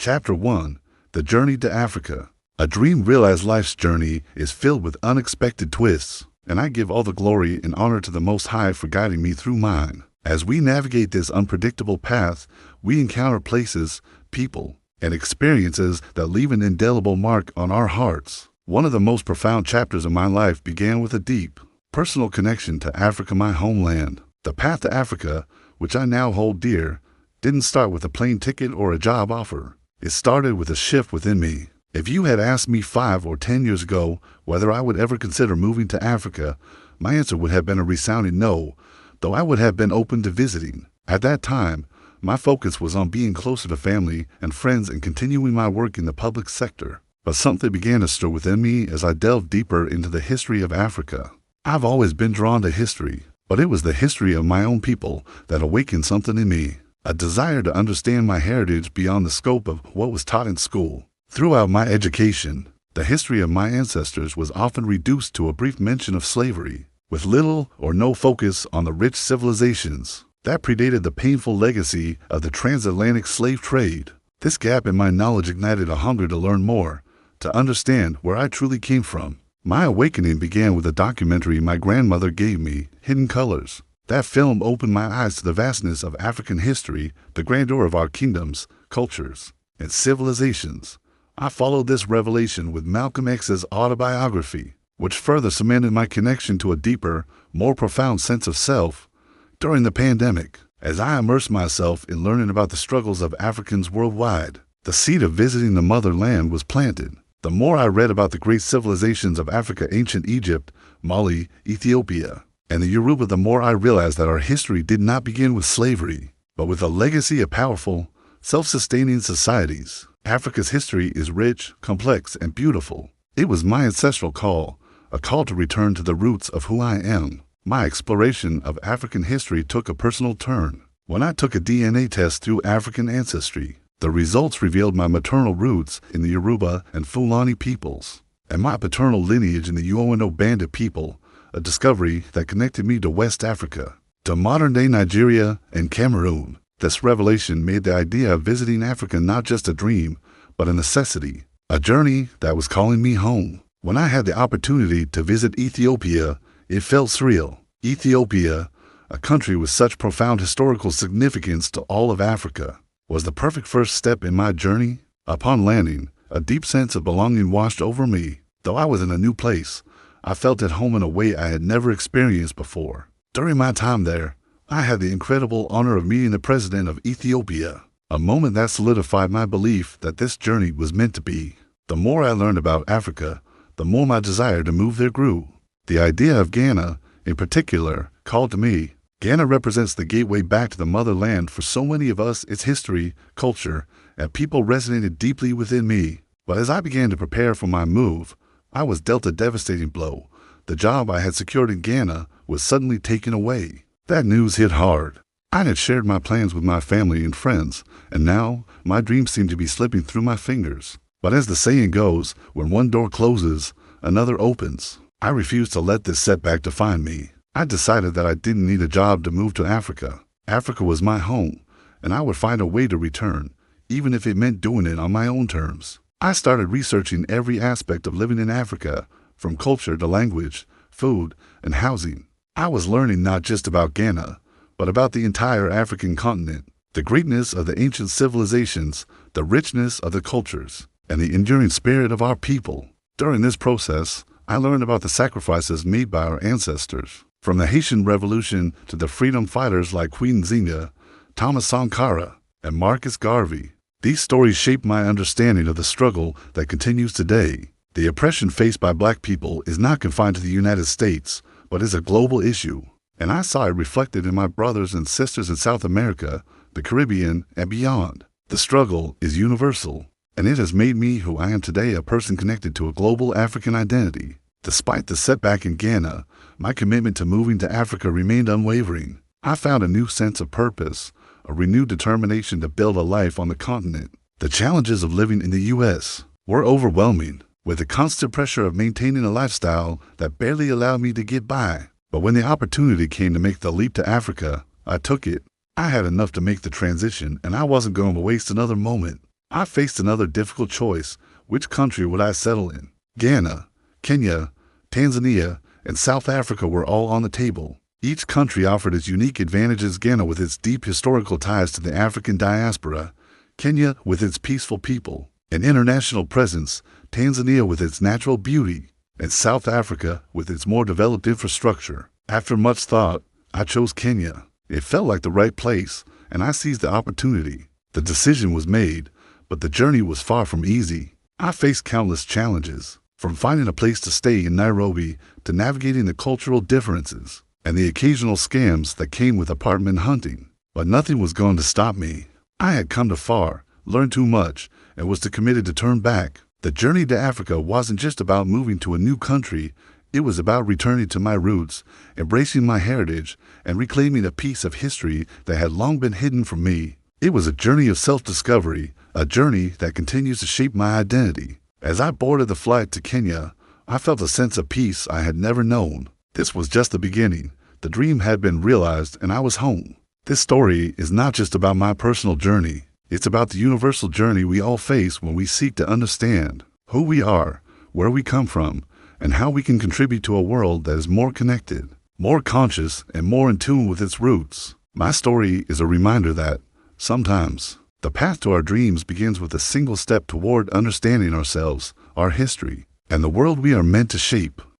Chapter 1: The Journey to Africa. A dream realized. Life's journey is filled with unexpected twists, and I give all the glory and honor to the Most High for guiding me through mine. As we navigate this unpredictable path, we encounter places, people, and experiences that leave an indelible mark on our hearts. One of the most profound chapters of my life began with a deep, personal connection to Africa, my homeland. The path to Africa, which I now hold dear, didn't start with a plane ticket or a job offer. It started with a shift within me. If you had asked me 5 or 10 years ago whether I would ever consider moving to Africa, my answer would have been a resounding no, though I would have been open to visiting. At that time, my focus was on being closer to family and friends and continuing my work in the public sector. But something began to stir within me as I delved deeper into the history of Africa. I've always been drawn to history, but it was the history of my own people that awakened something in me, a desire to understand my heritage beyond the scope of what was taught in school. Throughout my education, the history of my ancestors was often reduced to a brief mention of slavery, with little or no focus on the rich civilizations that predated the painful legacy of the transatlantic slave trade. This gap in my knowledge ignited a hunger to learn more, to understand where I truly came from. My awakening began with a documentary my grandmother gave me, Hidden Colors. That film opened my eyes to the vastness of African history, the grandeur of our kingdoms, cultures, and civilizations. I followed this revelation with Malcolm X's autobiography, which further cemented my connection to a deeper, more profound sense of self. During the pandemic, as I immersed myself in learning about the struggles of Africans worldwide, the seed of visiting the motherland was planted. The more I read about the great civilizations of Africa, ancient Egypt, Mali, Ethiopia, and the Yoruba, the more I realized that our history did not begin with slavery, but with a legacy of powerful, self-sustaining societies. Africa's history is rich, complex, and beautiful. It was my ancestral call, a call to return to the roots of who I am. My exploration of African history took a personal turn when I took a DNA test through African ancestry. The results revealed my maternal roots in the Yoruba and Fulani peoples, and my paternal lineage in the Uono Bandit people, a discovery that connected me to West Africa, to modern-day Nigeria and Cameroon. This revelation made the idea of visiting Africa not just a dream, but a necessity, a journey that was calling me home. When I had the opportunity to visit Ethiopia, it felt surreal. Ethiopia, a country with such profound historical significance to all of Africa, was the perfect first step in my journey. Upon landing, a deep sense of belonging washed over me. Though I was in a new place, I felt at home in a way I had never experienced before. During my time there, I had the incredible honor of meeting the president of Ethiopia, a moment that solidified my belief that this journey was meant to be. The more I learned about Africa, the more my desire to move there grew. The idea of Ghana, in particular, called to me. Ghana represents the gateway back to the motherland for so many of us. Its history, culture, and people resonated deeply within me. But as I began to prepare for my move, I was dealt a devastating blow. The job I had secured in Ghana was suddenly taken away. That news hit hard. I had shared my plans with my family and friends, and now my dreams seemed to be slipping through my fingers. But as the saying goes, when one door closes, another opens. I refused to let this setback define me. I decided that I didn't need a job to move to Africa. Africa was my home, and I would find a way to return, even if it meant doing it on my own terms. I started researching every aspect of living in Africa, from culture to language, food, and housing. I was learning not just about Ghana, but about the entire African continent, the greatness of the ancient civilizations, the richness of the cultures, and the enduring spirit of our people. During this process, I learned about the sacrifices made by our ancestors, from the Haitian Revolution to the freedom fighters like Queen Zinga, Thomas Sankara, and Marcus Garvey. These stories shaped my understanding of the struggle that continues today. The oppression faced by Black people is not confined to the United States, but is a global issue, and I saw it reflected in my brothers and sisters in South America, the Caribbean, and beyond. The struggle is universal, and it has made me who I am today, a person connected to a global African identity. Despite the setback in Ghana, my commitment to moving to Africa remained unwavering. I found a new sense of purpose, a renewed determination to build a life on the continent. The challenges of living in the U.S. were overwhelming, with the constant pressure of maintaining a lifestyle that barely allowed me to get by. But when the opportunity came to make the leap to Africa, I took it. I had enough to make the transition, and I wasn't going to waste another moment. I faced another difficult choice. Which country would I settle in? Ghana, Kenya, Tanzania, and South Africa were all on the table. Each country offered its unique advantages. Ghana with its deep historical ties to the African diaspora, Kenya with its peaceful people and international presence, Tanzania with its natural beauty, and South Africa with its more developed infrastructure. After much thought, I chose Kenya. It felt like the right place, and I seized the opportunity. The decision was made, but the journey was far from easy. I faced countless challenges, from finding a place to stay in Nairobi to navigating the cultural differences and the occasional scams that came with apartment hunting. But nothing was going to stop me. I had come too far, learned too much, and was too committed to turn back. The journey to Africa wasn't just about moving to a new country. It was about returning to my roots, embracing my heritage, and reclaiming a piece of history that had long been hidden from me. It was a journey of self-discovery, a journey that continues to shape my identity. As I boarded the flight to Kenya, I felt a sense of peace I had never known. This was just the beginning. The dream had been realized, and I was home. This story is not just about my personal journey. It's about the universal journey we all face when we seek to understand who we are, where we come from, and how we can contribute to a world that is more connected, more conscious, and more in tune with its roots. My story is a reminder that, sometimes, the path to our dreams begins with a single step toward understanding ourselves, our history, and the world we are meant to shape.